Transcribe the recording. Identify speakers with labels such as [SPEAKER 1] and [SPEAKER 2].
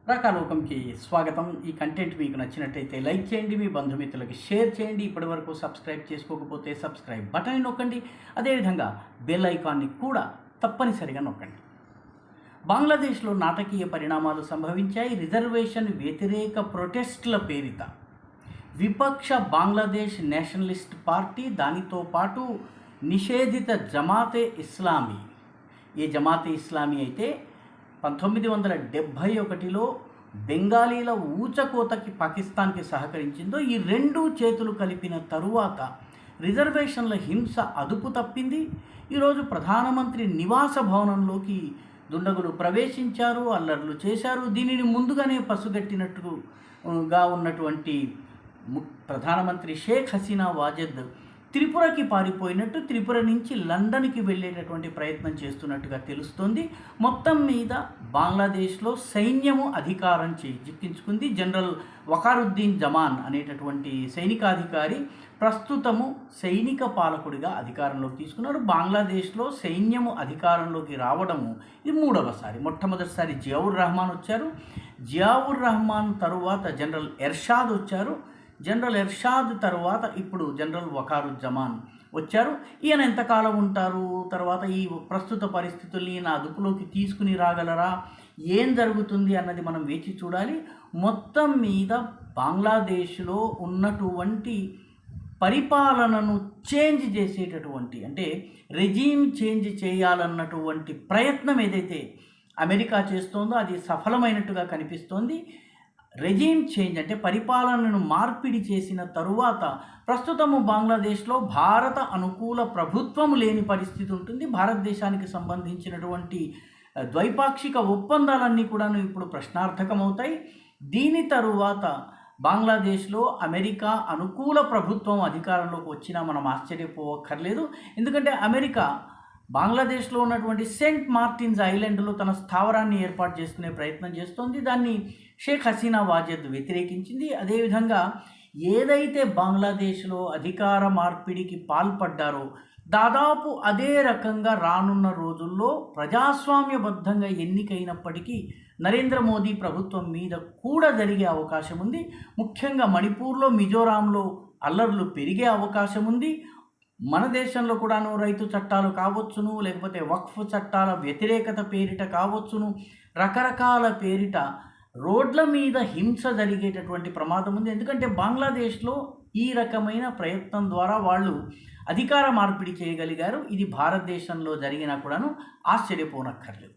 [SPEAKER 1] రాకాలోకంకి స్వాగతం. ఈ కంటెంట్ మీకు నచ్చినట్టయితే లైక్ చేయండి, మీ బంధుమిత్రులకి షేర్ చేయండి. ఇప్పటివరకు సబ్స్క్రైబ్ చేసుకోకపోతే సబ్స్క్రైబ్ బటన్ నొక్కండి. అదేవిధంగా బెల్ ఐకాన్ని కూడా తప్పనిసరిగా నొక్కండి. బంగ్లాదేశ్లో నాటకీయ పరిణామాలు సంభవించాయి. రిజర్వేషన్ వ్యతిరేక ప్రొటెస్టుల పేరిట విపక్ష బంగ్లాదేశ్ నేషనలిస్ట్ పార్టీ, దానితో పాటు నిషేధిత జమాతే ఇస్లామీ, ఈ జమాతే ఇస్లామీ అయితే 1971లో బెంగాలీల ఊచకోతకి పాకిస్తాన్కి సహకరించిందో, ఈ రెండు చేతులు కలిపిన తరువాత రిజర్వేషన్ల హింస అదుపు తప్పింది. ఈరోజు ప్రధానమంత్రి నివాస భవనంలోకి దుండగులు ప్రవేశించారు, అల్లర్లు చేశారు. దీనిని ముందుగానే పసుగట్టినట్టుగా ఉన్నటువంటి ప్రధానమంత్రి షేక్ హసీనా వాజెద్ త్రిపురకి పారిపోయినట్టు, త్రిపుర నుంచి లండన్కి వెళ్ళేటటువంటి ప్రయత్నం చేస్తున్నట్టుగా తెలుస్తోంది. మొత్తం మీద బంగ్లాదేశ్లో సైన్యము అధికారం చేజిక్కించుకుంది. జనరల్ వకారుద్దీన్ జమాన్ అనేటటువంటి సైనికాధికారి ప్రస్తుతము సైనిక పాలకుడిగా అధికారంలోకి తీసుకున్నాడు. బంగ్లాదేశ్లో సైన్యము అధికారంలోకి రావడము ఇది మూడవసారి. మొట్టమొదటిసారి జియావుర్ రెహమాన్ వచ్చారు. జియావుర్ రెహమాన్ తరువాత జనరల్ ఎర్షాద్ వచ్చారు. జనరల్ ఎర్షాద్ తర్వాత ఇప్పుడు జనరల్ వకారుజ్జమాన్ వచ్చారు. ఈయన ఎంతకాలం ఉంటారు, తర్వాత ఈ ప్రస్తుత పరిస్థితుల్ని ఈయన అదుపులోకి తీసుకుని రాగలరా, ఏం జరుగుతుంది అన్నది మనం వేచి చూడాలి. మొత్తం మీద బంగ్లాదేశ్లో ఉన్నటువంటి పరిపాలనను చేంజ్ చేసేటటువంటి, అంటే రెజీమ్ చేంజ్ చేయాలన్నటువంటి ప్రయత్నం ఏదైతే అమెరికా చేస్తోందో అది సఫలమైనట్టుగా కనిపిస్తోంది. రెజీమ్ చేంజ్ అంటే పరిపాలనను మార్పిడి చేసిన తరువాత ప్రస్తుతము బంగ్లాదేశ్లో భారత అనుకూల ప్రభుత్వము లేని పరిస్థితి ఉంటుంది. భారతదేశానికి సంబంధించినటువంటి ద్వైపాక్షిక ఒప్పందాలన్నీ కూడాను ఇప్పుడు ప్రశ్నార్థకమవుతాయి. దీని తరువాత బంగ్లాదేశ్లో అమెరికా అనుకూల ప్రభుత్వం అధికారంలోకి వచ్చినా మనం ఆశ్చర్యపోవక్కర్లేదు. ఎందుకంటే అమెరికా బంగ్లాదేశ్లో ఉన్నటువంటి సెయింట్ మార్టిన్స్ ఐలాండ్లో తన స్థావరాన్ని ఏర్పాటు చేసుకునే ప్రయత్నం చేస్తోంది. దాన్ని షేక్ హసీనా వాజెద్ వ్యతిరేకించింది. అదేవిధంగా ఏదైతే బంగ్లాదేశ్లో అధికార మార్పిడికి పాల్పడ్డారో దాదాపు అదే రకంగా రానున్న రోజుల్లో ప్రజాస్వామ్యబద్ధంగా ఎన్నికైనప్పటికీ నరేంద్ర మోదీ ప్రభుత్వం మీద కూడా జరిగే అవకాశం ఉంది. ముఖ్యంగా మణిపూర్లో, మిజోరాంలో అల్లర్లు పెరిగే అవకాశం ఉంది. మన దేశంలో కూడాను రైతు చట్టాలు కావచ్చును, లేకపోతే వక్ఫ్ చట్టాల వ్యతిరేకత పేరిట కావచ్చును, రకరకాల పేరిట రోడ్ల మీద హింస జరిగేటటువంటి ప్రమాదం ఉంది. ఎందుకంటే బంగ్లాదేశ్లో ఈ రకమైన ప్రయత్నం ద్వారా వాళ్ళు అధికార మార్పిడి చేయగలిగారు. ఇది భారతదేశంలో జరిగినా కూడాను ఆశ్చర్యపోనక్కర్లేదు.